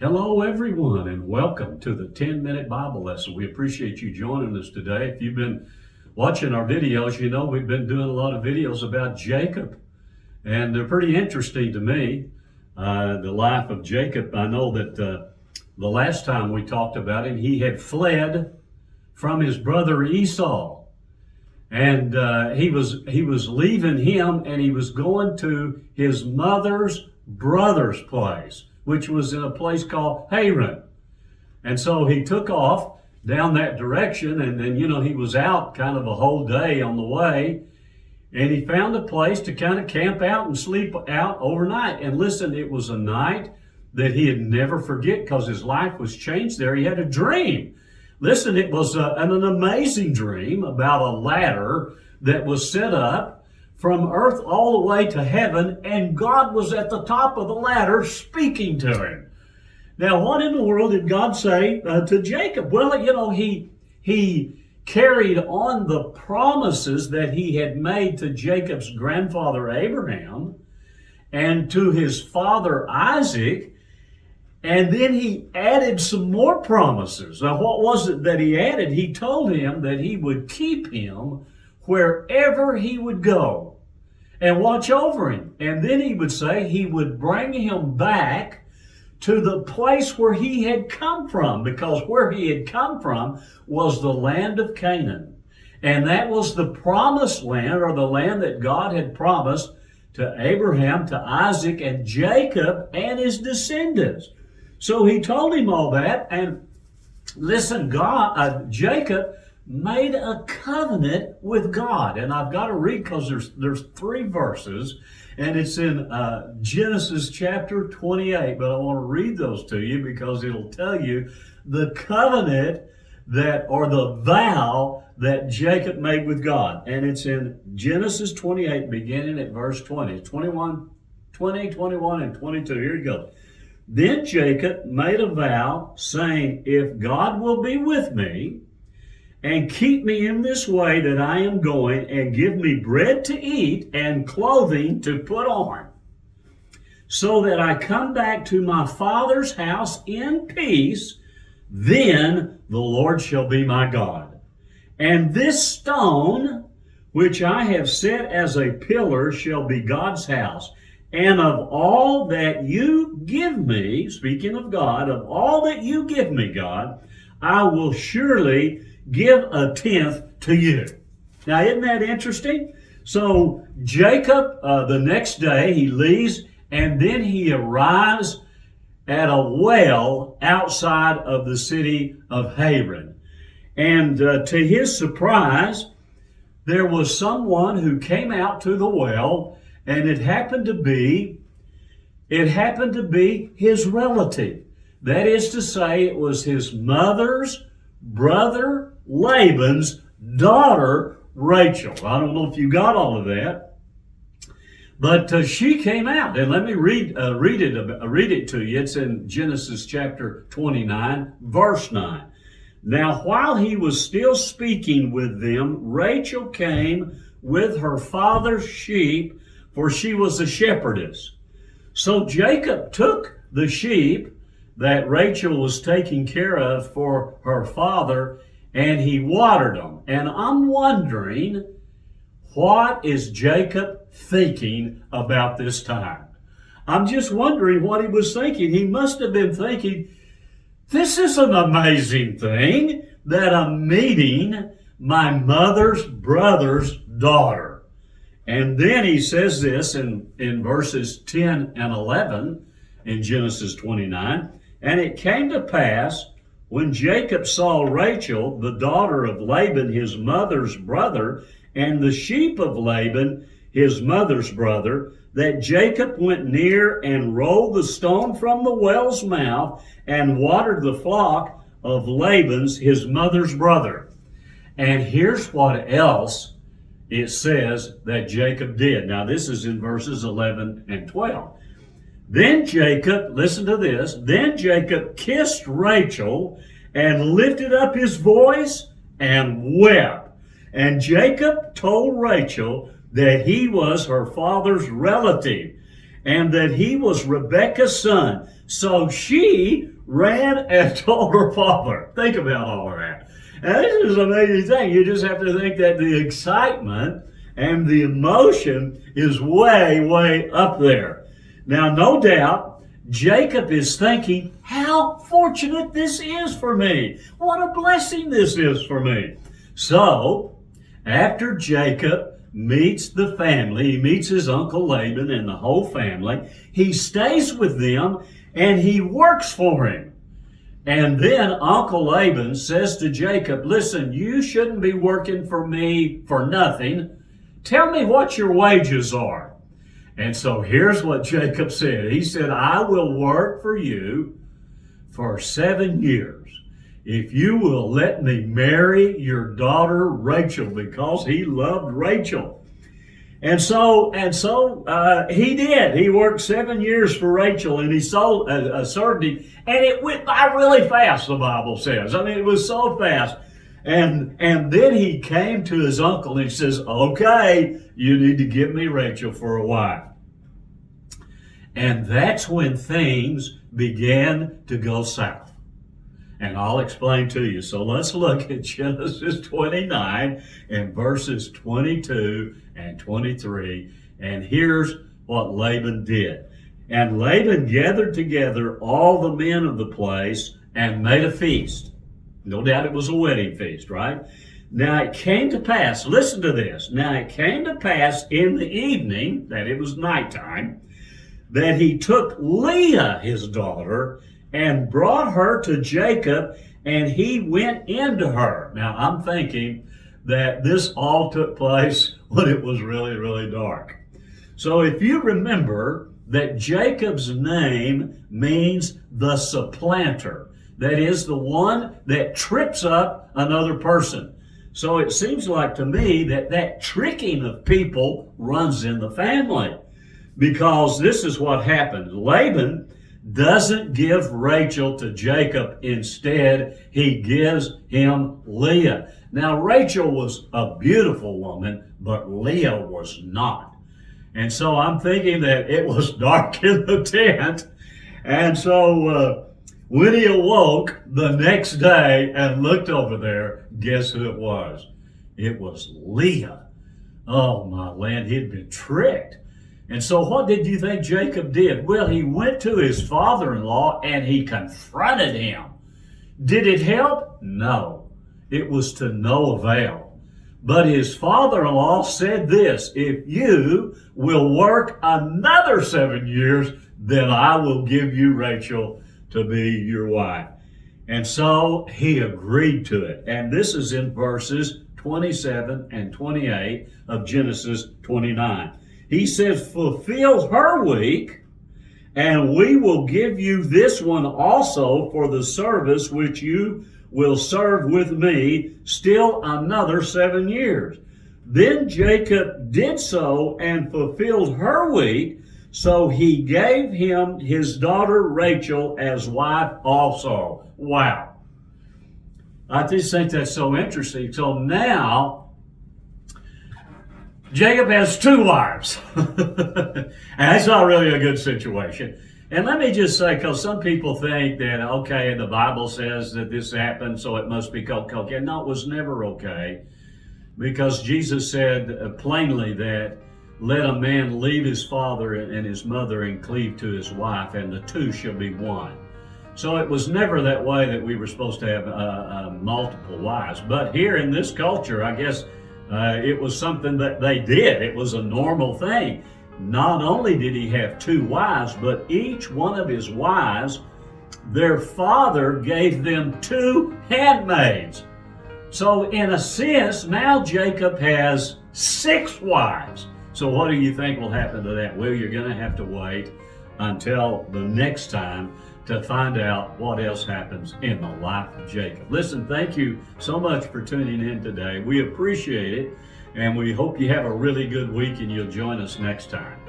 Hello, everyone, and welcome to the 10-minute Bible lesson. We appreciate you joining us today. If you've been watching our videos, you know we've been doing a lot of videos about Jacob, and they're pretty interesting to me. The life of Jacob, I know that the last time we talked about him, he had fled from his brother Esau, and he was leaving him, and he was going to his mother's brother's place, which was in a place called Haran. And so he took off down that direction, and then, he was out kind of a whole day on the way, and he found a place to kind of camp out and sleep out overnight. And listen, it was a night that he'd never forget because his life was changed there. He had a dream. Listen, it was an amazing dream about a ladder that was set up from earth all the way to heaven, and God was at the top of the ladder speaking to him. Now, what in the world did God say to Jacob? Well, he carried on the promises that he had made to Jacob's grandfather Abraham and to his father Isaac, and then he added some more promises. Now, what was it that he added? He told him that he would keep him wherever he would go and watch over him. And then he would say he would bring him back to the place where he had come from, because where he had come from was the land of Canaan. And that was the promised land, or the land that God had promised to Abraham, to Isaac, and Jacob, and his descendants. So he told him all that, and listen, Jacob made a covenant with God. And I've got to read because there's 3 verses, and it's in Genesis chapter 28, but I want to read those to you because it'll tell you the covenant or the vow that Jacob made with God. And it's in Genesis 28, beginning at verse 20. 21, and 22. Here you go. Then Jacob made a vow, saying, if God will be with me, and keep me in this way that I am going, and give me bread to eat and clothing to put on, so that I come back to my father's house in peace, then the Lord shall be my God. And this stone, which I have set as a pillar, shall be God's house. And of all that you give me, speaking of God, of all that you give me, God, I will surely give a 10th to you. Now, isn't that interesting? So Jacob, the next day, he leaves, and then he arrives at a well outside of the city of Haran. And to his surprise, there was someone who came out to the well, and it happened to be his relative. That is to say, it was his mother's brother Laban's daughter Rachel. I don't know if you got all of that, but she came out, and let me read it to you. It's in Genesis chapter 29, verse 9. Now, while he was still speaking with them, Rachel came with her father's sheep, for she was a shepherdess. So Jacob took the sheep that Rachel was taking care of for her father, and he watered them. And I'm wondering, what is Jacob thinking about this time? I'm just wondering what he was thinking. He must have been thinking, this is an amazing thing that I'm meeting my mother's brother's daughter. And then he says this in verses 10 and 11 in Genesis 29. And it came to pass, when Jacob saw Rachel, the daughter of Laban, his mother's brother, and the sheep of Laban, his mother's brother, that Jacob went near and rolled the stone from the well's mouth and watered the flock of Laban's, his mother's brother. And here's what else it says that Jacob did. Now, this is in verses 11 and 12. Then Jacob, listen to this, then Jacob kissed Rachel and lifted up his voice and wept. And Jacob told Rachel that he was her father's relative and that he was Rebekah's son. So she ran and told her father. Think about all of that. And this is an amazing thing. You just have to think that the excitement and the emotion is way, way up there. Now, no doubt, Jacob is thinking, how fortunate this is for me. What a blessing this is for me. So, after Jacob meets the family, he meets his uncle Laban and the whole family, he stays with them and he works for him. And then Uncle Laban says to Jacob, listen, you shouldn't be working for me for nothing. Tell me what your wages are. And so here's what Jacob said. He said, I will work for you for 7 years if you will let me marry your daughter Rachel, because he loved Rachel. And so he did. He worked 7 years for Rachel, and he served him, and it went by really fast, the Bible says. I mean, it was so fast. And then he came to his uncle and he says, okay, you need to give me Rachel for a wife. And that's when things began to go south. And I'll explain to you. So let's look at Genesis 29 and verses 22 and 23. And here's what Laban did. And Laban gathered together all the men of the place and made a feast. No doubt it was a wedding feast, right? Now it came to pass, listen to this. Now it came to pass in the evening, that it was nighttime, that he took Leah, his daughter, and brought her to Jacob, and he went into her. Now, I'm thinking that this all took place when it was really, really dark. So if you remember that Jacob's name means the supplanter, that is the one that trips up another person. So it seems like to me that tricking of people runs in the family, because this is what happened. Laban doesn't give Rachel to Jacob. Instead, he gives him Leah. Now, Rachel was a beautiful woman, but Leah was not. And so I'm thinking that it was dark in the tent. And so when he awoke the next day and looked over there, guess who it was? It was Leah. Oh, my land, he'd been tricked. And so what did you think Jacob did? Well, he went to his father-in-law and he confronted him. Did it help? No. It was to no avail. But his father-in-law said this, if you will work another 7 years, then I will give you Rachel to be your wife. And so he agreed to it. And this is in verses 27 and 28 of Genesis 29. He says, fulfill her week, and we will give you this one also for the service which you will serve with me still another 7 years. Then Jacob did so and fulfilled her week, so he gave him his daughter Rachel as wife also. Wow. I just think that's so interesting. So now, Jacob has 2 wives. And that's not really a good situation. And let me just say, because some people think that, okay, the Bible says that this happened, so it must be okay. No, it was never okay. Because Jesus said plainly that let a man leave his father and his mother and cleave to his wife, and the two shall be one. So it was never that way that we were supposed to have multiple wives. But here in this culture, I guess it was something that they did. It was a normal thing. Not only did he have 2 wives, but each one of his wives, their father gave them 2 handmaids. So in a sense, now Jacob has 6 wives. So what do you think will happen to that? Well, you're going to have to wait until the next time to find out what else happens in the life of Jacob. Listen, thank you so much for tuning in today. We appreciate it, and we hope you have a really good week and you'll join us next time.